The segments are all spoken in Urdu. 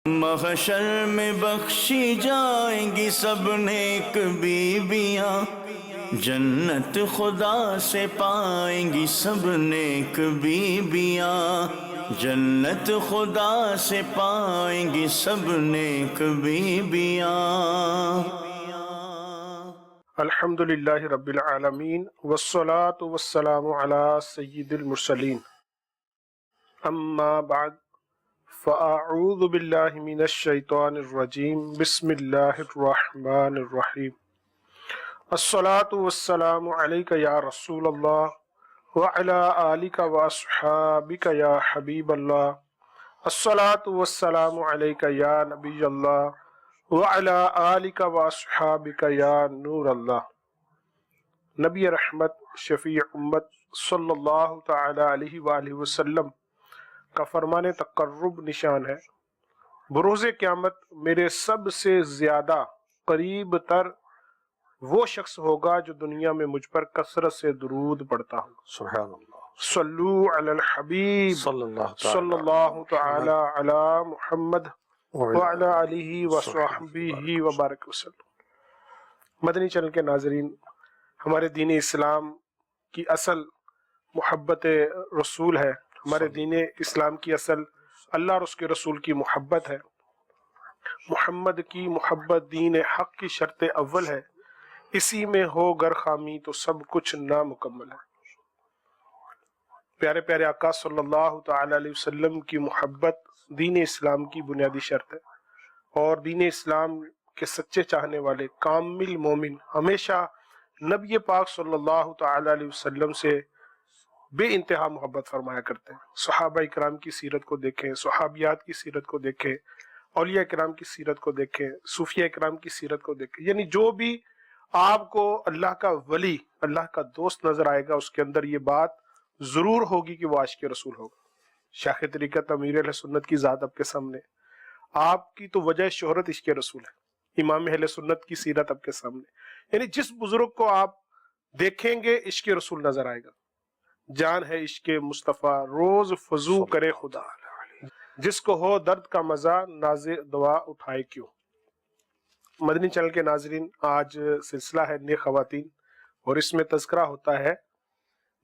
محشر میں بخشی جائیں گی سب نیک بیویاں، جنت خدا سے پائیں گی سب نیک بیویاں، جنت خدا سے پائیں گی سب نیک بیویاں۔ الحمدللہ رب العالمین والصلاة والسلام علی سید المرسلین، اما بعد فاعوذ باللہ من الشیطان الرجیم، بسم اللہ الرحمن الرحیم۔ الصلاة والسلام علیک یا رسول اللہ وعلی آلک واصحابک یا حبیب اللہ، الصلاة والسلام علیک یا نبی اللہ وعلی آلک واصحابک یا نور اللہ۔ نبی رحمت شفیع امت صلی اللہ تعالی علیہ وآلہ وسلم کا فرمان تقرب نشان ہے، بروز قیامت میرے سب سے زیادہ قریب تر وہ شخص ہوگا جو دنیا میں مجھ پر کثرت سے درود پڑھتا ہوں۔ سبحان اللہ، صلو علی الحبیب صلی اللہ تعالی علی محمد وعلی آلہ وصحبہ وبارک وسلم۔ مدنی چینل کے ناظرین، ہمارے دین اسلام کی اصل محبت رسول ہے، ہمارے دین اسلام کی اصل اللہ اور اس کے رسول کی محبت ہے۔ محمد کی محبت دین حق کی شرط اول ہے، اسی میں ہو گر خامی تو سب کچھ نامکمل ہے۔ پیارے پیارے آقا صلی اللہ تعالی علیہ وسلم کی محبت دین اسلام کی بنیادی شرط ہے، اور دین اسلام کے سچے چاہنے والے کامل مومن ہمیشہ نبی پاک صلی اللہ تعالی علیہ وسلم سے بے انتہا محبت فرمایا کرتے ہیں۔ صحابہ اکرام کی سیرت کو دیکھیں، صحابیات کی سیرت کو دیکھیں، اولیاء اکرام کی سیرت کو دیکھیں، صوفیاء اکرام کی سیرت کو دیکھیں، یعنی جو بھی آپ کو اللہ کا ولی، اللہ کا دوست نظر آئے گا، اس کے اندر یہ بات ضرور ہوگی کہ وہ عاشق رسول ہوگا۔ شیخ طریقت امیر اہل سنت کی ذات آپ کے سامنے، آپ کی تو وجہ شہرت عشق رسول ہے۔ امام اہل سنت کی سیرت آپ کے سامنے، یعنی جس بزرگ کو آپ دیکھیں گے عشق رسول نظر آئے گا۔ جان ہے عشق مصطفیٰ روز فضو کرے خدا، جس کو ہو درد کا مزہ ناز دوا اٹھائے کیوں۔ مدنی چینل کے ناظرین، آج سلسلہ ہے نیک خواتین، اور اس میں تذکرہ ہوتا ہے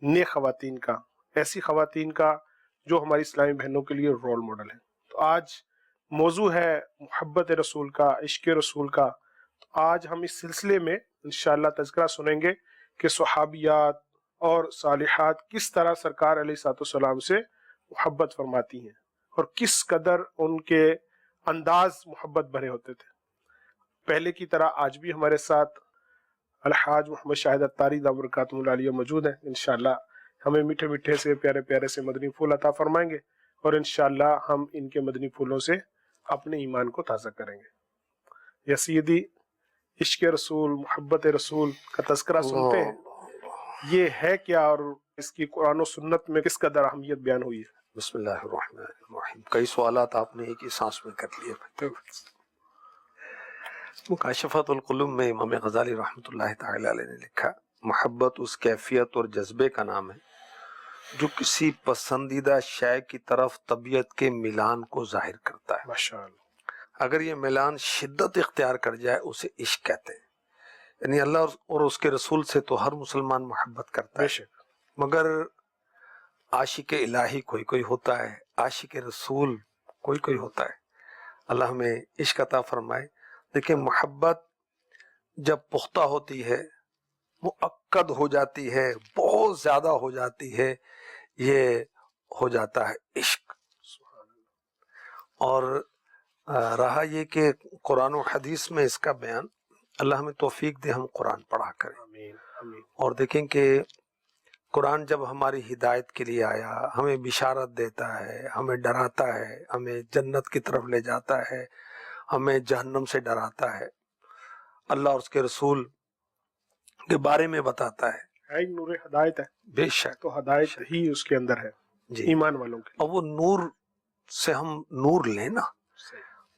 نیک خواتین کا، ایسی خواتین کا جو ہماری اسلامی بہنوں کے لیے رول ماڈل ہیں۔ تو آج موضوع ہے محبت رسول کا، عشق رسول کا۔ تو آج ہم اس سلسلے میں انشاءاللہ تذکرہ سنیں گے کہ صحابیات اور صالحات کس طرح سرکار علیہ الصلوۃ والسلام سے محبت فرماتی ہیں، اور کس قدر ان کے انداز محبت بھرے ہوتے تھے۔ پہلے کی طرح آج بھی ہمارے ساتھ الحاج محمد شاہد اتاری دامت برکاتہ العالیہ موجود ہیں۔ انشاءاللہ ہمیں میٹھے میٹھے سے پیارے پیارے سے مدنی پھول عطا فرمائیں گے، اور انشاءاللہ ہم ان کے مدنی پھولوں سے اپنے ایمان کو تازہ کریں گے۔ یا سیدی، عشق رسول، محبت رسول کا تذکرہ سنتے ہیں، یہ ہے کیا، اور اس کی قرآن و سنت میں کس قدر اہمیت بیان ہوئی ہے؟ بسم اللہ الرحمن الرحیم۔ کئی سوالات آپ نے ایک ہی سانس میں کر لیے۔ مکاشفۃ القلوب میں امام غزالی رحمۃ اللہ تعالی علیہ نے لکھا، محبت اس کیفیت اور جذبے کا نام ہے جو کسی پسندیدہ شے کی طرف طبیعت کے میلان کو ظاہر کرتا ہے۔ ماشاءاللہ۔ اگر یہ میلان شدت اختیار کر جائے اسے عشق کہتے ہیں۔ یعنی اللہ اور اس کے رسول سے تو ہر مسلمان محبت کرتا ہے، مگر عاشق الہی کوئی کوئی ہوتا ہے، عاشق رسول کوئی کوئی ہوتا ہے۔ اللہ ہمیں عشق عطا فرمائے۔ دیکھیں، محبت جب پختہ ہوتی ہے، مؤکد ہو جاتی ہے، بہت زیادہ ہو جاتی ہے، یہ ہو جاتا ہے عشق۔ اور رہا یہ کہ قرآن و حدیث میں اس کا بیان، اللہ ہمیں توفیق دے ہم قرآن پڑھا کریں۔ آمین آمین۔ اور دیکھیں کہ قرآن جب ہماری ہدایت کے لیے آیا، ہمیں بشارت دیتا ہے، ہمیں ڈراتا ہے، ہمیں جنت کی طرف لے جاتا ہے، ہمیں جہنم سے ڈراتا ہے، اللہ اور اس کے رسول کے بارے میں بتاتا ہے۔ ایک نور ہدایت ہے، بے شک، تو ہدایت ہی اس کے اندر ہے جی۔ ایمان والوں کے اور وہ نور سے ہم نور لیں نا،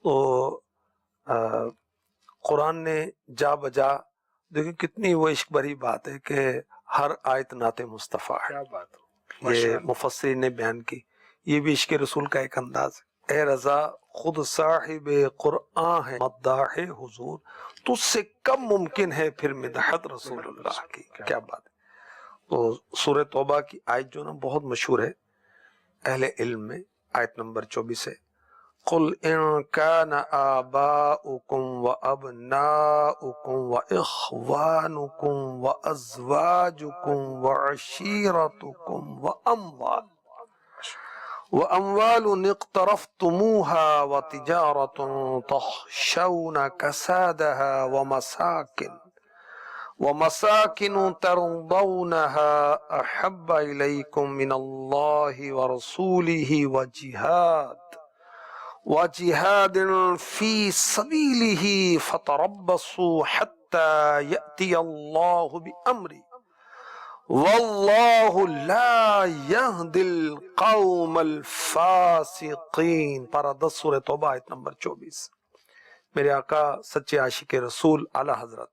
تو قرآن نے جا بجا، دیکھیں کتنی وہ عشق بھری بات ہے کہ ہر آیت نعت مصطفیٰ ہے۔ کیا بات یہ مفسرین نے بیان کی، یہ بھی عشق رسول کا ایک انداز ہے۔ اے رضا خود صاحب قرآن ہے مداح حضور، تجھ سے کم ممکن ہے پھر مدحت رسول اللہ کی. کیا بات ہے. تو سورہ توبہ کی آیت جو نا بہت مشہور ہے اہل علم میں، آیت نمبر 24 ہے. قل ان كان آباؤكم وابناؤكم واخوانكم وازواجكم وعشيرتكم واموال اقترفتموها وتجارة تخشون كسادها ومساكن ترضونها احب اليكم من الله ورسوله وجهاد في سبيله فتربصوا حتى يأتي الله بأمره والله لا يهدي القوم الفاسقين. پارہ 10 سورہ توبہ آیت نمبر 24. میرے آقا سچے عاشق رسول اعلی حضرت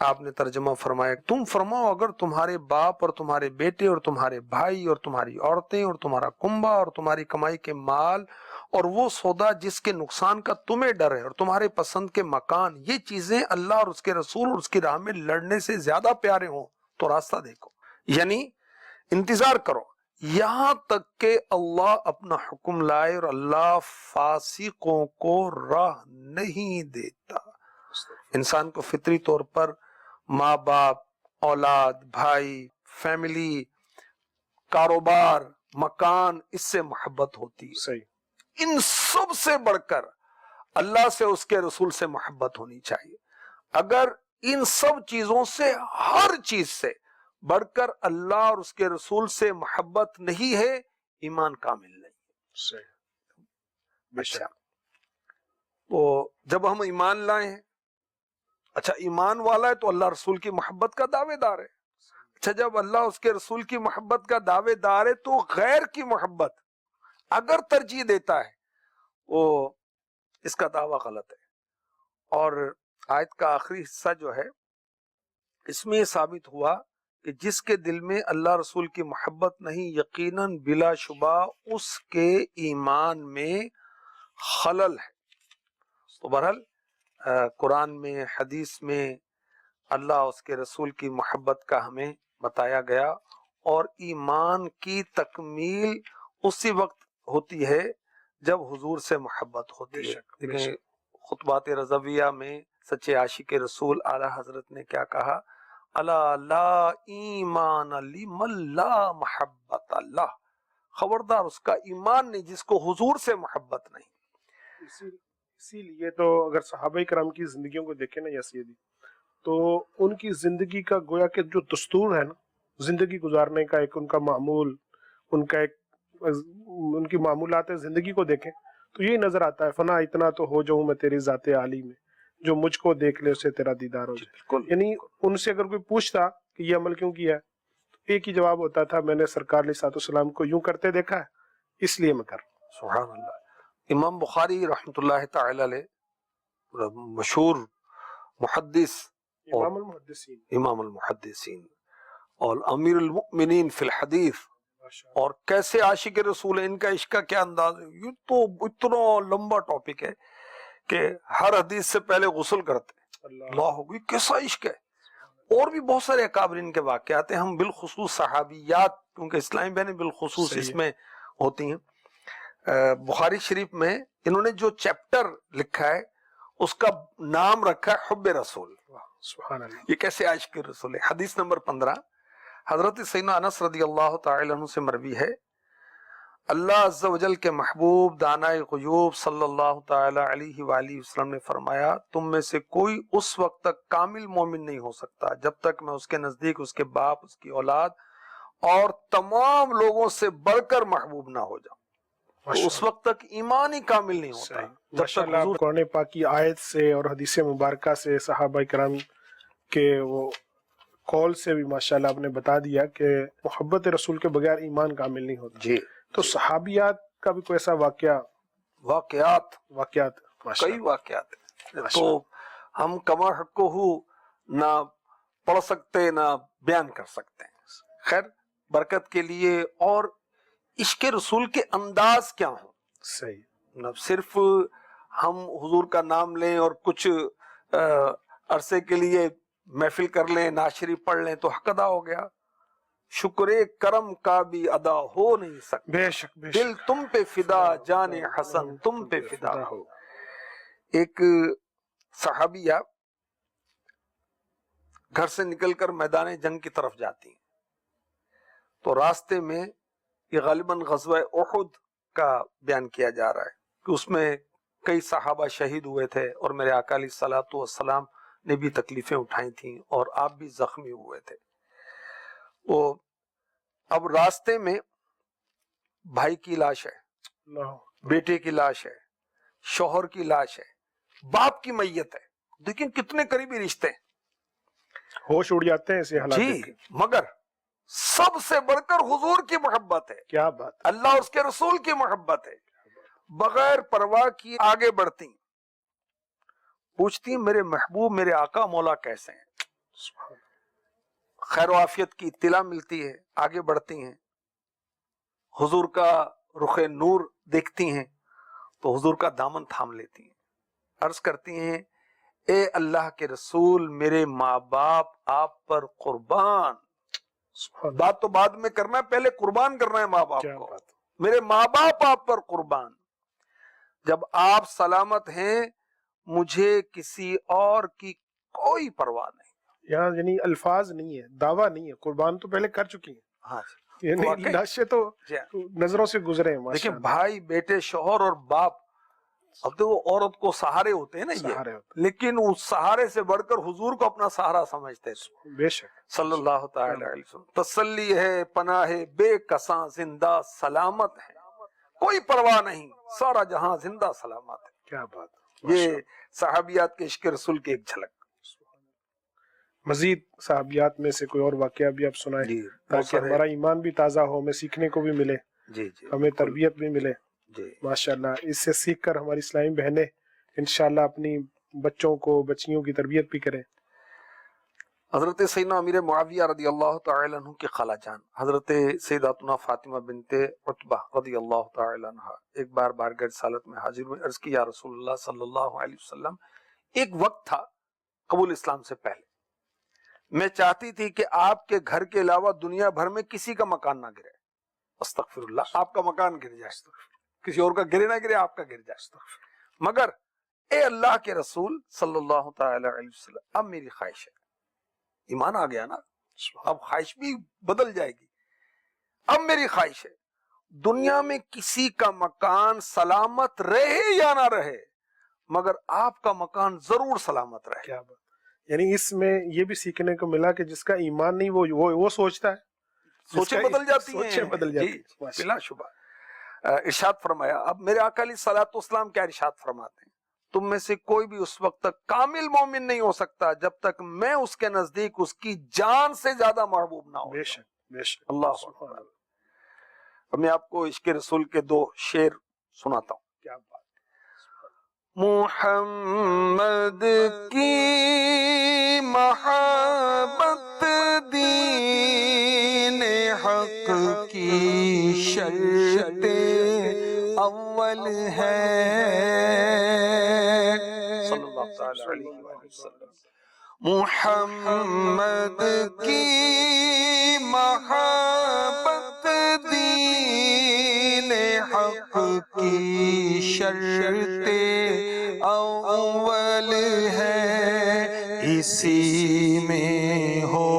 آپ نے ترجمہ فرمایا، تم فرماؤ اگر تمہارے باپ اور تمہارے بیٹے اور تمہارے بھائی اور تمہاری عورتیں اور تمہارا کنبہ اور تمہاری کمائی کے مال اور وہ سودا جس کے نقصان کا تمہیں ڈر ہے اور تمہارے پسند کے مکان، یہ چیزیں اللہ اور اس کے رسول اور اس کی راہ میں لڑنے سے زیادہ پیارے ہوں تو راستہ دیکھو، یعنی انتظار کرو یہاں تک کہ اللہ اپنا حکم لائے، اور اللہ فاسقوں کو راہ نہیں دیتا. انسان کو فطری طور پر ماں باپ، اولاد، بھائی، فیملی، کاروبار، مکان، اس سے محبت ہوتی ہے. صحیح. ان سب سے بڑھ کر اللہ سے اس کے رسول سے محبت ہونی چاہیے. اگر ان سب چیزوں سے، ہر چیز سے بڑھ کر اللہ اور اس کے رسول سے محبت نہیں ہے، ایمان کامل نہیں. صحیح. اچھا، تو جب ہم ایمان لائے ہیں، اچھا ایمان والا ہے تو اللہ رسول کی محبت کا دعوے دار ہے. اچھا جب اللہ اس کے رسول کی محبت کا دعوے دار ہے تو غیر کی محبت اگر ترجیح دیتا ہے وہ اس کا دعویٰ غلط ہے. اور آیت کا آخری حصہ جو ہے اس میں یہ ثابت ہوا کہ جس کے دل میں اللہ رسول کی محبت نہیں، یقیناً بلا شبہ اس کے ایمان میں خلل ہے. تو بہرحال قرآن میں، حدیث میں اللہ اس کے رسول کی محبت کا ہمیں بتایا گیا، اور ایمان کی تکمیل اسی وقت ہوتی ہے جب حضور سے محبت ہوتی ہے. دیکھیں خطبات رضویہ میں سچے عاشق رسول اعلی حضرت نے کیا کہا، الا لا ایمان لمن لا محبت اللہ، خبردار اس کا ایمان نہیں جس کو حضور سے محبت نہیں. اسی لیے تو اگر صحابہ کرام کی زندگیوں کو دیکھیں نا یا سیدھی، تو ان کی زندگی کا گویا کہ جو دستور ہے نا زندگی گزارنے کا، ایک ان کا معمول، ان کا ایک ان کی معمولات زندگی کو دیکھیں تو یہی نظر آتا ہے، فنا اتنا تو ہو جاؤں میں تیری ذات عالی میں، جو مجھ کو دیکھ لے اسے تیرا دیدار ہو جائے. یعنی ان سے اگر کوئی پوچھتا کہ یہ عمل کیوں کیا ہے تو ایک ہی جواب ہوتا تھا، میں نے سرکار علیہ الصلوۃ والسلام کو یوں کرتے دیکھا ہے اس لیے میں کر. سبحان اللہ. امام بخاری رحمۃ اللہ تعالی علیہ مشہور محدث، امام المحدثین اور امیر المؤمنین فی الحدیث، اور کیسے عاشق رسول ہے، ان کا عشق کا کیا انداز ہے، یہ تو اتنا لمبا ٹاپک ہے کہ ہر حدیث سے پہلے غسل کرتے ہیں. اللہ ہوگی کیسا عشق ہے. اور بھی بہت سارے اکابرین کے واقعات ہیں، ہم بالخصوص صحابیات کیونکہ اسلامی بہنیں بالخصوص اس میں ہوتی ہیں. بخاری شریف میں انہوں نے جو چیپٹر لکھا ہے اس کا نام رکھا ہے حب رسول. سبحان اللہ. یہ کیسے عاشق رسول ہے. حدیث نمبر 15 حضرت سیدنا انس رضی اللہ تعالی عنہ سے مروی ہے، اللہ عز و جل کے محبوب دانائے غیوب صلی اللہ تعالی علیہ وآلہ وسلم نے فرمایا، تم میں سے کوئی اس وقت تک کامل مومن نہیں ہو سکتا جب تک میں اس کے نزدیک اس کے باپ، اس کی اولاد اور تمام لوگوں سے بڑھ کر محبوب نہ ہو جاؤں. تو اس وقت تک ایمان ہی کامل نہیں ہوتا جب تک حضور. قرآن پاک کی آیت سے اور حدیث مبارکہ سے صحابہ کرام کے وہ قول سے بھی ماشاءاللہ آپ نے بتا دیا کہ محبت رسول کے بغیر ایمان کامل نہیں ہوتا. جی. تو صحابیات کا بھی کوئی ایسا واقعات کئی واقعات ہیں تو ہم کما حقہ نہ پڑھ سکتے نہ بیان کر سکتے ہیں. خیر برکت کے لیے اور عشق رسول کے انداز کیا ہوں. صحیح. صرف ہم حضور کا نام لیں اور کچھ عرصے کے لیے محفل کر لیں، نعت شریف پڑھ لیں تو حق ادا ہو گیا؟ شکر کرم کا بھی ادا ہو نہیں سکتا، بے شک بے دل شک، تم پہ فدا، جان حسن تم پہ فدا ہو۔ ایک صحابیہ گھر سے نکل کر میدان جنگ کی طرف جاتی ہیں، تو راستے میں یہ غالباً غزوہ احد کا بیان کیا جا رہا ہے کہ اس میں کئی صحابہ شہید ہوئے تھے اور میرے آقا علیہ الصلوۃ والسلام نے بھی تکلیفیں اٹھائی تھیں اور آپ بھی زخمی ہوئے تھے۔ وہ اب راستے میں بھائی کی لاش ہے، اللہ، بیٹے کی لاش ہے، شوہر کی لاش ہے، باپ کی میت ہے، لیکن کتنے قریبی رشتے ہیں ہوش اڑ جاتے ہیں ایسے حالات جی، دیکھ کے۔ مگر سب سے بڑھ کر حضور کی محبت ہے، کیا بات ہے، اللہ اور اس کے رسول کی محبت ہے، بغیر پرواہ کی آگے بڑھتی، پوچھتی میرے محبوب میرے آقا مولا کیسے ہیں، سبحان خیر و عافیت کی اطلاع ملتی ہے، آگے بڑھتی ہیں، حضور کا رخ نور دیکھتی ہیں تو حضور کا دامن تھام لیتی ہیں، عرض کرتی ہیں اے اللہ کے رسول میرے ماں باپ آپ پر قربان، سبحان بات تو بعد میں کرنا ہے، پہلے قربان کرنا ہے ماں باپ کیا کو، بات ہے۔ میرے ماں باپ آپ پر قربان، جب آپ سلامت ہیں مجھے کسی اور کی کوئی پرواہ نہیں۔ یہاں یعنی الفاظ نہیں ہے، دعویٰ نہیں ہے، قربان تو پہلے کر چکی ہیں، ہاں یعنی واقعی؟ لاشیں تو جی۔ نظروں سے گزرے ہیں دیکھیں ماشاءاللہ، بھائی بیٹے شوہر اور باپ، اب تو وہ عورت کو سہارے ہوتے ہیں نا سہارے یہ، ہوتے لیکن اس سہارے سے بڑھ کر حضور کو اپنا سہارا سمجھتے تھے ہیں، بے شک صلی اللہ تعالی علیہ وسلم۔ تسلی ہے پناہ بے کساں زندہ سلامت ہے، کوئی پرواہ نہیں سارا جہاں زندہ سلامت ہے۔ کیا بات ہے، یہ صحابیات کے عشق رسول کی ایک جھلک۔ مزید صحابیات میں سے کوئی اور واقعہ بھی آپ سنائیں جی بہت تاکہ سارے، ہمارا ایمان بھی تازہ ہو، ہمیں سیکھنے کو بھی ملے، جی جی ہمیں تربیت بھی ملے جی ماشاءاللہ۔ اس سے سیکھ کر ہماری اسلامی بہنیں انشاءاللہ اپنی بچوں کو بچیوں کی تربیت بھی کریں۔ حضرت سیدنا امیر معاویہ رضی اللہ تعالی عنہ کی خالہ جان حضرت سیداتنا فاطمہ بنت عتبہ رضی اللہ تعالی عنہ ایک بار بارگاہ رسالت میں حاضر ہوئے، عرض کی یا رسول اللہ صلی اللہ علیہ وسلم، ایک وقت تھا قبول اسلام سے پہلے میں چاہتی تھی کہ آپ کے گھر کے علاوہ دنیا بھر میں کسی کا مکان نہ گرے، استغفر اللہ، آپ کا مکان گر جائے، کسی اور کا گرے نہ گرے، آپ کا گر جائے، مگر اے اللہ کے رسول صلی اللہ تعالی علیہ وسلم اب میری خواہش ہے، ایمان آ گیا نا، اب خواہش بھی بدل جائے گی، اب میری خواہش ہے دنیا میں کسی کا مکان سلامت رہے یا نہ رہے مگر آپ کا مکان ضرور سلامت رہے۔ کیا بات، یعنی اس میں یہ بھی سیکھنے کو ملا کہ جس کا ایمان نہیں وہ سوچتا ہے، سوچیں بدل جاتی ہیں، سوچیں بدل جاتی جی ہیں، بلا شبہ۔ ارشاد فرمایا، اب میرے آقا علیہ الصلوۃ والسلام کیا ارشاد فرماتے ہیں، تم میں سے کوئی بھی اس وقت تک کامل مومن نہیں ہو سکتا جب تک میں اس کے نزدیک اس کی جان سے زیادہ محبوب نہ ہو۔ بے شک بے شک، اللہ سبحان اکبر۔ اللہ، اب میں آپ کو عشق رسول کے دو شعر سناتا ہوں۔ کیا بات، محمد کی محبت دین حق کی شرط اول ہے، صلی اللہ تعالی علیہ وآلہ وسلم۔ محمد کی محبت دین حق کی شرط اول ہے، اسی میں ہو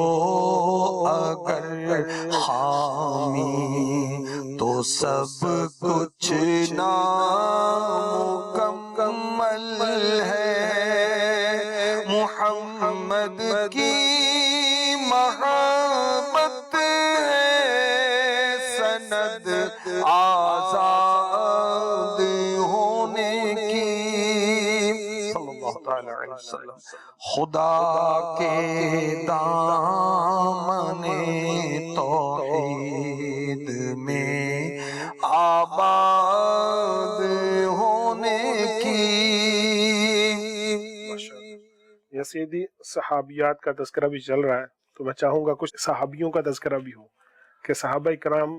اگر حامی تو سب کچھ نامکمل ہے، محمد کی محبت ہے سند آزاد ہونے کی، صلی اللہ تعالی علیہ وسلم۔ خدا کے دامن توحید میں آباد ہونے کی۔ یہ سیدھی صحابیات کا تذکرہ بھی چل رہا ہے تو میں چاہوں گا کچھ صحابیوں کا تذکرہ بھی ہو کہ صحابہ کرام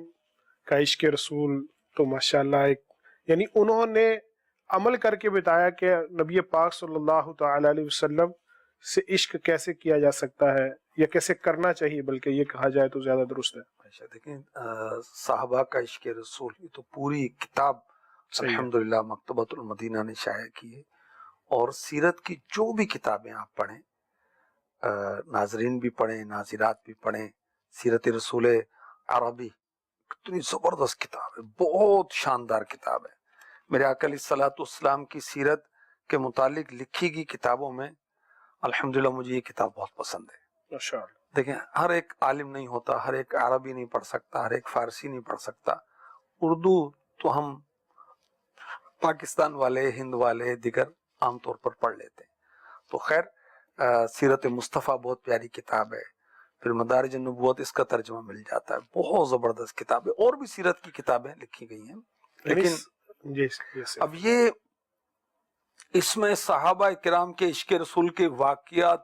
کا عشق رسول تو ماشاءاللہ ایک یعنی انہوں نے عمل کر کے بتایا کہ نبی پاک صلی اللہ تعالی علیہ وسلم سے عشق کیسے کیا جا سکتا ہے یا کیسے کرنا چاہیے، بلکہ یہ کہا جائے تو زیادہ درست ہے۔ اچھا دیکھیں، صحابہ کا عشق رسول یہ تو پوری کتاب الحمدللہ مکتبۃ المدینہ نے شائع کی ہے، اور سیرت کی جو بھی کتابیں آپ پڑھیں، ناظرین بھی پڑھیں، ناظرات بھی پڑھیں، سیرت رسول عربی کتنی زبردست کتاب ہے، بہت شاندار کتاب ہے۔ میرے آقا علیہ الصلوۃ والسلام کی سیرت کے متعلق لکھی گئی کتابوں میں الحمدللہ مجھے یہ کتاب بہت پسند ہے۔ ماشاءاللہ۔ دیکھیں، ہر ایک عالم نہیں ہوتا، ہر ایک عربی نہیں پڑھ سکتا، ہر ایک فارسی نہیں پڑھ سکتا۔ اردو تو ہم پاکستان والے، ہند والے، دیگر عام طور پر پڑھ لیتے ہیں۔ تو خیر، سیرت مصطفیٰ بہت پیاری کتاب ہے، پھر مدارج النبوت اس کا ترجمہ مل جاتا ہے، بہت زبردست کتاب ہے، اور بھی سیرت کی کتابیں لکھی گئی ہیں۔ لیکن اب یہ اس میں صحابہ کرام کے عشق رسول کے واقعات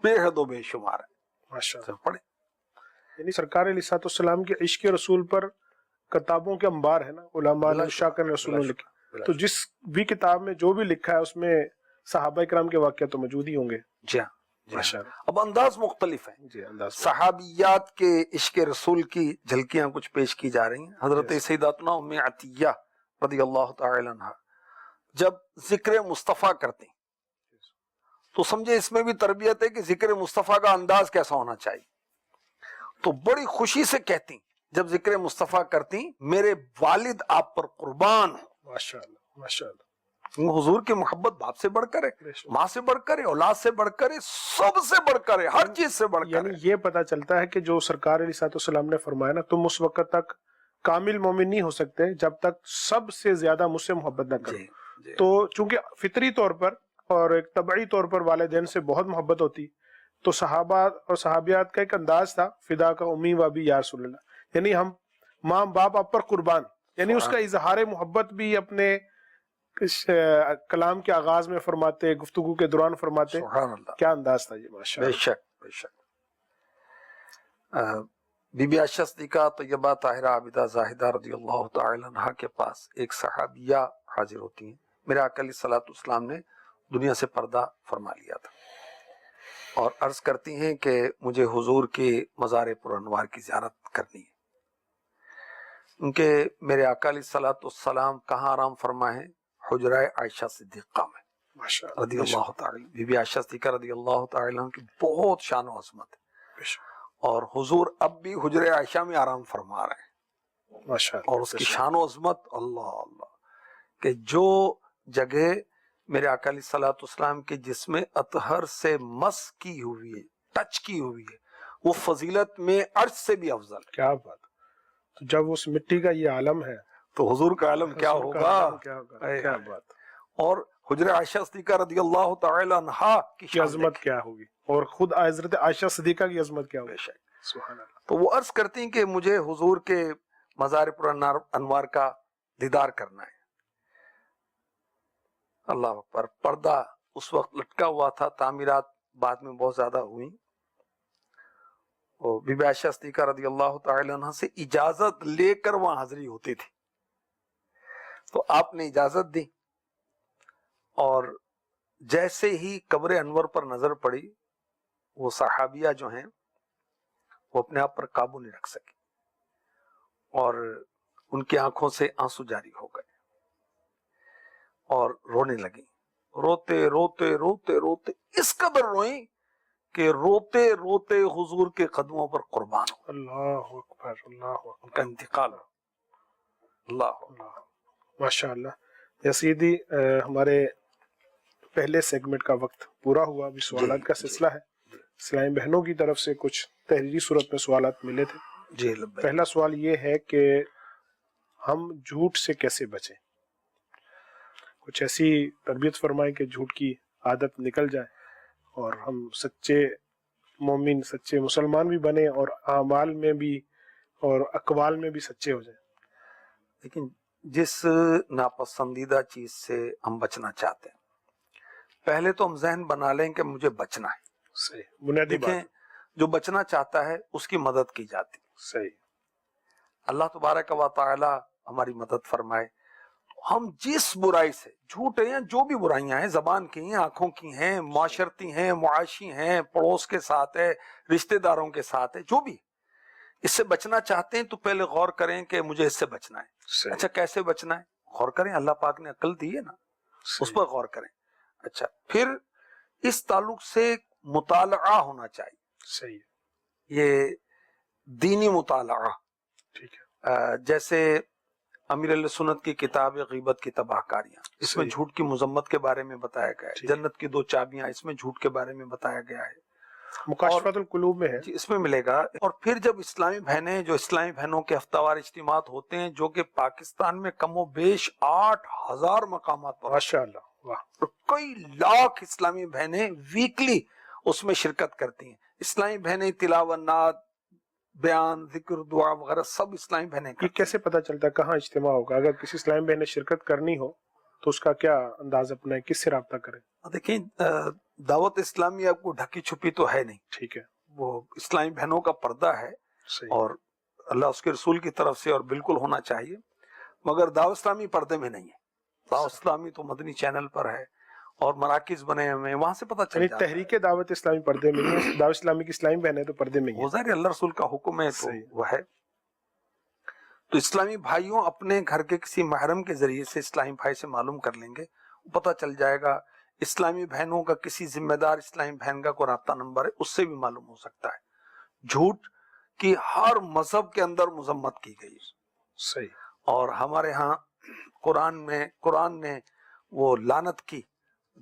بے حد و بے شمار ہیں۔ ماشاءاللہ۔ پڑھیں، یعنی سرکار علیہ الصلوۃ والسلام کے عشق رسول پر کتابوں کے انبار ہے نا، علماء نے شاکر رسول نے لکھے، تو جس بھی کتاب میں جو بھی لکھا ہے اس میں صحابہ کرام کے واقعات تو موجود ہی ہوں گے۔ جی ہاں، ماشاءاللہ۔ اب انداز مختلف ہیں۔ جی، انداز صحابیات کے عشق رسول کی جھلکیاں کچھ پیش کی جا رہی ہیں۔ حضرت سیداتنا ام عطیہ رضی اللہ تعالی عنہ جب ذکر مصطفیٰ کرتے ہیں تو سمجھے اس میں بھی تربیت ہے کہ ذکر مصطفیٰ کا انداز کیسا ہونا چاہیے، تو بڑی خوشی سے کہتی جب ذکر مصطفیٰ کرتی، میرے والد آپ پر قربان ہوں۔ ماشاءاللہ، ماشاءاللہ۔ حضور کی محبت باپ سے بڑھ کر ہے، ماں سے بڑھ کر ہے، اولاد سے بڑھ کر ہے، سب سے بڑھ کر ہے، ہر چیز سے بڑھ کر یعنی ہے۔ یہ پتہ چلتا ہے کہ جو سرکار علیہ الصلوۃ والسلام نے فرمایا نا، تم اس وقت تک کامل مومن نہیں ہو سکتے جب تک سب سے زیادہ مجھ سے محبت نہ کرو۔ جی، تو چونکہ فطری طور پر اور ایک طبعی طور پر والدین سے بہت محبت ہوتی، تو صحابہ اور صحابیات کا ایک انداز تھا، فدا کا امی و ابی یا رسول اللہ، یعنی ہم ماں باپ آپ پر قربان، یعنی اس کا اظہار محبت بھی اپنے کلام کے آغاز میں فرماتے، گفتگو کے دوران فرماتے۔ سبحان اللہ، کیا انداز تھا یہ، ماشاء بے اللہ۔ شک بے شک۔ بی بی عائشہ صدیقہ طیبہ طاہرہ عابدہ زاہدہ رضی اللہ تعالی عنہا کے پاس ایک صحابیہ حاضر ہوتی ہیں۔ میرے آقا علیہ الصلوۃ والسلام نے دنیا سے پردہ فرما لیا تھا، اور عرض کرتی ہیں کہ مجھے حضور کے مزار پر انوار کی زیارت کرنی ہے۔ ان کے میرے آقا علیہ الصلوۃ والسلام کہاں آرام فرما ہے؟ حجرہ عائشہ صدیقہ میں ماشاء رضی اللہ تعالی۔ بی بی عائشہ صدیقہ رضی اللہ تعالی عنہ کی بہت شان و عظمت ہے، اور حضور اب بھی حجرہ عائشہ میں آرام فرما رہے ہیں، ماشاء اور اس کی شان و عظمت اللہ اللہ، کہ جو جگہ میرے آقا علیہ الصلوۃ والسلام کے جسم اطہر سے مس کی ہوئی ہے، ٹچ کی ہوئی ہے، وہ فضیلت میں عرش سے بھی افضل ہے۔ کیا بات! تو جب اس مٹی کا یہ عالم ہے تو حضور کا عالم کیا حضور کا ہوگا؟ عالم کیا ہوگا؟ کیا بات! اور حجرہ عائشہ صدیقہ رضی اللہ تعالی عنہا کی کی عظمت کیا ہوگی، اور خود حضرت عائشہ صدیقہ کی عظمت کیا ہوگی۔ بے شک۔ سبحان اللہ۔ تو وہ عرض کرتی ہیں کہ مجھے حضور کے مزار پر انوار کا دیدار کرنا ہے۔ اللہ اکبر۔ پردہ اس وقت لٹکا ہوا تھا، تعمیرات بعد میں بہت زیادہ ہوئی، اور بی بی عائشہ صدیقہ رضی اللہ تعالی عنہ سے اجازت لے کر وہاں حاضری ہوتی تھی۔ تو آپ نے اجازت دی، اور جیسے ہی قبر انور پر نظر پڑی، وہ صحابیہ جو ہیں وہ اپنے آپ پر قابو نہیں رکھ سکی، اور ان کی آنکھوں سے آنسو جاری ہو گئے، اور رونے لگیں، روتے روتے روتے روتے اس قدر روئیں کہ روتے روتے حضور کے قدموں پر قربان ہو۔ اللہ اکبر، اللہ ان اکبر، کا انتقال ہو۔ اللہ اللہ، ماشاء اللہ۔ یا سیدھی ہمارے پہلے سیگمنٹ کا وقت پورا ہوا، ابھی سوالات کا سلسلہ ہے۔ اسلامی بہنوں کی طرف سے کچھ تحریری صورت میں سوالات ملے تھے۔ جی لبیک۔ پہلا سوال یہ ہے کہ ہم جھوٹ سے کیسے بچیں؟ کچھ ایسی تربیت فرمائیں کہ جھوٹ کی عادت نکل جائے اور ہم سچے مومن، سچے مسلمان بھی بنیں، اور اعمال میں بھی اور اقوال میں بھی سچے ہو جائیں۔ لیکن جس ناپسندیدہ چیز سے ہم بچنا چاہتے ہیں، پہلے تو ہم ذہن بنا لیں کہ مجھے بچنا ہے۔ صحیح، بنیادی دیکھیں، بات۔ جو بچنا چاہتا ہے اس کی مدد کی جاتی، صحیح، اللہ تبارک و تعالی ہماری مدد فرمائے۔ ہم جس برائی سے، جھوٹ ہے یا جو بھی برائیاں ہیں، زبان کی ہیں، آنکھوں کی ہیں، معاشرتی ہیں، معاشی ہیں، پڑوس کے ساتھ ہے، رشتہ داروں کے ساتھ ہے، جو بھی اس سے بچنا چاہتے ہیں تو پہلے غور کریں کہ مجھے اس سے بچنا ہے. اچھا کیسے بچنا ہے؟ غور کریں، اللہ پاک نے عقل دی ہے نا، اس پر غور کریں. اچھا پھر اس تعلق سے مطالعہ ہونا چاہیے. صحیح. یہ دینی مطالعہ. ٹھیک ہے. جیسے امیر علیہ سنت کی کتاب غیبت کی تباہ کاریاں، اس میں جھوٹ کی مذمت کے بارے میں بتایا گیا ہے. جنت کی 2 چابیاں، اس میں جھوٹ کے بارے میں بتایا گیا ہے. مکاشفۃ القلوب میں ہے جی، اس میں ملے گا. اور پھر جب اسلامی بہنیں، جو اسلامی بہنوں کے ہفتہ وار اجتماعات ہوتے ہیں، جو کہ پاکستان میں کم و بیش 8000 مقامات پر، ماشاءاللہ، واہ، کئی لاکھ اسلامی بہنیں ویکلی اس میں شرکت کرتی ہیں. اسلامی بہنیں تلاوت، نعت، بیان، ذکر، دعا وغیرہ سب اسلامی بہنیں کرتی یہ کیسے پتہ چلتا ہے کہاں اجتماع ہوگا؟ اگر کسی اسلامی بہن نے شرکت کرنی ہو تو اس کا کیا انداز اپنا ہے، کس سے رابطہ کریں؟ دیکھیں، دعوت اسلامی آپ کو ڈھکی چھپی تو ہے نہیں. ٹھیک ہے. وہ اسلامی بہنوں کا پردہ ہے، صحیح. اور اللہ اس کے رسول کی طرف سے اور بالکل ہونا چاہیے. مگر دعوت اسلامی پردے میں نہیں ہے. دعوت اسلامی تو مدنی چینل پر ہے اور مراکز بنے ہوئے ہیں، وہاں سے پتہ چل یعنی جاتا ہے. تحریک دعوت اسلامی پردے میں ہے، دعوت اسلامی کی اسلامی بہن ہے تو پردے میں ہی وہ ہے. ظاہر اللہ رسول کا حکم ہے تو وہ ہے. تو اسلامی بھائیوں اپنے گھر کے کسی محرم کے ذریعے سے اسلامی بھائی سے معلوم کر لیں گے، پتہ چل جائے گا. اسلامی بہنوں کا کسی ذمہ دار اسلامی بہن کا کوئی رابطہ نمبر ہے، اس سے بھی معلوم ہو سکتا ہے. جھوٹ کی ہر مذہب کے اندر مذمت کی گئی. صحیح. اور ہمارے ہاں قرآن نے وہ لعنت کی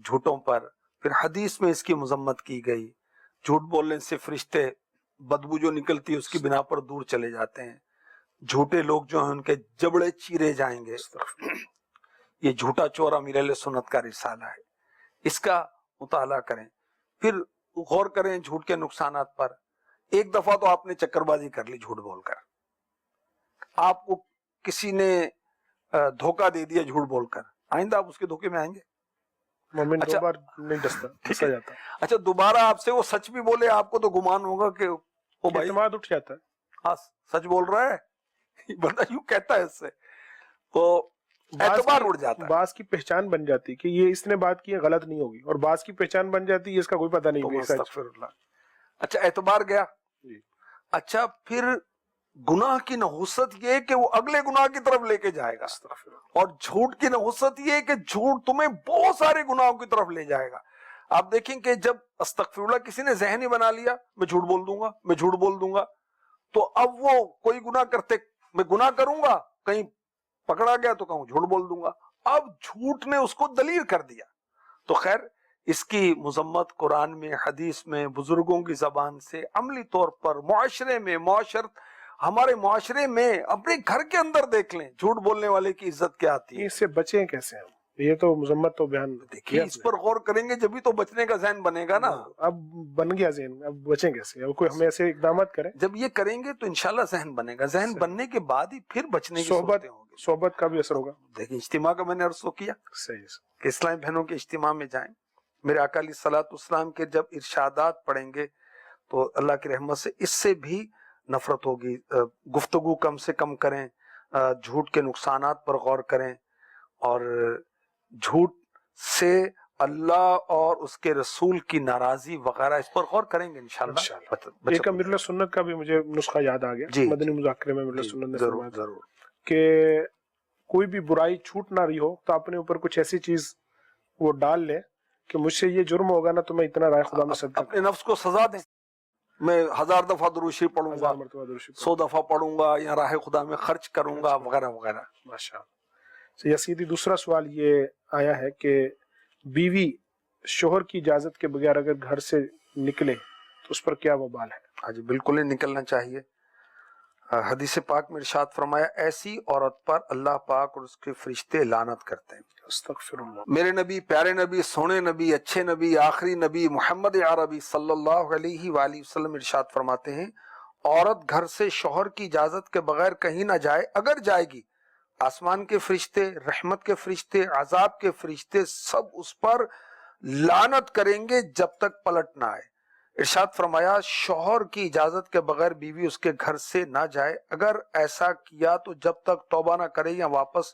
جھوٹوں پر، پھر حدیث میں اس کی مذمت کی گئی. جھوٹ بولنے سے فرشتے بدبو جو نکلتی ہے اس کی بنا پر دور چلے جاتے ہیں. جھوٹے لوگ جو ہیں ان کے جبڑے چیرے جائیں گے. یہ جھوٹا چور امیر اہل سنت کا رسالہ ہے، اس کا مطالعہ کریں. پھر غور کریں جھوٹ کے نقصانات پر. ایک دفعہ تو آپ نے چکر بازی کر لی جھوٹ بول کر، آپ کو کسی نے دھوکہ دے دیا جھوٹ بول کر، آئندہ آپ اس کے دھوکے میں آئیں گے؟ مومن اچھا، 2 بار نہیں ڈستا جاتا. اچھا دوبارہ آپ سے وہ سچ بھی بولے، آپ کو تو گمان ہوگا کہ وہ بھائی اعتماد اٹھ جاتا ہے. ہاں سچ بول رہا ہے، بندہ یوں کہتا ہے اس سے تو اعتبار اڑ جاتا ہے. بعض کی پہچان بن جاتی کہ یہ اس نے بات کی ہے غلط نہیں ہوگی، اور بعض کی پہچان بن جاتی ہے اس کا کوئی پتہ نہیں بھی سچ. استغفر اللہ. اچھا اعتبار گیا. اچھا پھر گناہ کی نحوست یہ کہ وہ اگلے گناہ کی طرف لے کے جائے گا، اور جھوٹ کی نحوست یہ کہ جھوٹ تمہیں بہت سارے گناہوں کی طرف لے جائے گا. آپ دیکھیں کہ جب استغفر اللہ کسی نے ذہن ہی بنا لیا میں جھوٹ بول دوں گا، میں جھوٹ بول دوں گا، تو اب وہ کوئی گناہ کرتے میں گناہ کروں گا، کہیں پکڑا گیا تو کہوں جھوٹ بول دوں گا. اب جھوٹ نے اس کو دلیر کر دیا. تو خیر اس کی مذمت قرآن میں، حدیث میں، بزرگوں کی زبان سے، عملی طور پر معاشرے میں، ہمارے معاشرے میں، اپنے گھر کے اندر دیکھ لیں جھوٹ بولنے والے کی عزت کیا آتی ہے. اس سے بچیں کیسے ہم؟ یہ تو مذمت تو بیان دیکھیے اس پر غور کریں گے جبھی تو بچنے کا ذہن بنے گا نا. اب بن گیا ذہن، اب بچیں کیسے؟ اب کوئی ہمیں ایسے اقدامات کریں. جب یہ کریں گے تو انشاءاللہ ذہن بنے گا. ذہن بننے کے بعد ہی پھر بچنے کی صورتیں ہوں گی. صحبت کا بھی اثر ہوگا. دیکھیں اجتماع کا میں نے عرض کیا صحیح کہ اسلامی بہنوں کے اجتماع میں جائیں. میرے آقا علیہ الصلوۃ والسلام کے جب ارشادات پڑھیں گے تو اللہ کی رحمت سے اس سے بھی نفرت ہوگی. گفتگو کم سے کم کریں، جھوٹ کے نقصانات پر غور کریں، اور جھوٹ سے اللہ اور اس کے رسول کی ناراضی وغیرہ اس پر غور کریں گے انشاءاللہ. ایک امیر اللہ سنت کا بھی مجھے نسخہ یاد آ گیا، مدنی مذاکرے میں امیر اللہ سنت نے فرمایا ضرور کہ کوئی بھی برائی چھوٹ نہ رہی ہو تو اپنے اوپر کچھ ایسی چیز وہ ڈال لیں کہ مجھ سے یہ جرم ہوگا نا تو میں اتنا رائے خدا میں صدقہ اپنے نفس کو سزا دیں. میں 1000 دفعہ درود شریف پڑھوں گا، 100 دفعہ پڑھوں گا، یا راہ خدا میں خرچ کروں گا وغیرہ وغیرہ. ماشاءاللہ. یا سیدھی دوسرا سوال یہ آیا ہے کہ بیوی شوہر کی اجازت کے بغیر اگر گھر سے نکلے تو اس پر کیا وبال ہے؟ ہاں جی بالکل ہی نکلنا چاہیے. حدیث پاک میں ارشاد فرمایا ایسی عورت پر اللہ پاک اور اس کے فرشتے لعنت کرتے ہیں. استغفر اللہ. میرے نبی، پیارے نبی، سونے نبی، اچھے نبی، آخری نبی محمد عربی صلی اللہ علیہ وآلہ وسلم ارشاد فرماتے ہیں عورت گھر سے شوہر کی اجازت کے بغیر کہیں نہ جائے، اگر جائے گی آسمان کے فرشتے، رحمت کے فرشتے، عذاب کے فرشتے سب اس پر لعنت کریں گے جب تک پلٹ نہ آئے. ارشاد فرمایا شوہر کی اجازت کے بغیر بیوی اس کے گھر سے نہ جائے، اگر ایسا کیا تو جب تک توبہ نہ کرے یا واپس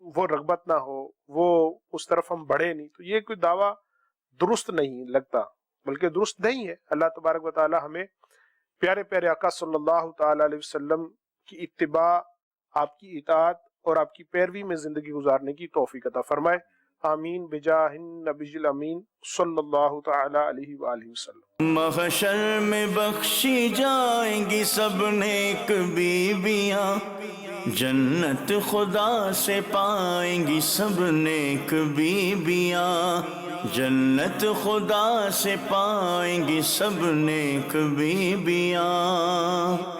وہ رغبت نہ ہو، وہ اس طرف ہم بڑھے نہیں، تو یہ کوئی دعویٰ درست نہیں لگتا، بلکہ درست نہیں ہے۔ اللہ تبارک و تعالی ہمیں پیارے پیارے آقا صلی اللہ تعالی علیہ وسلم کی اتباع، آپ کی اطاعت اور آپ کی پیروی میں زندگی گزارنے کی توفیق عطا فرمائے، آمین بجاہ النبی الامین صلی اللہ تعالی علیہ وآلہ وسلم۔ محشر میں بخشی جائیں گی سب نیک بیویاں، جنت خدا سے پائیں گی سب نیک بیویاں، جنت خدا سے پائیں گی سب نیک بیویاں۔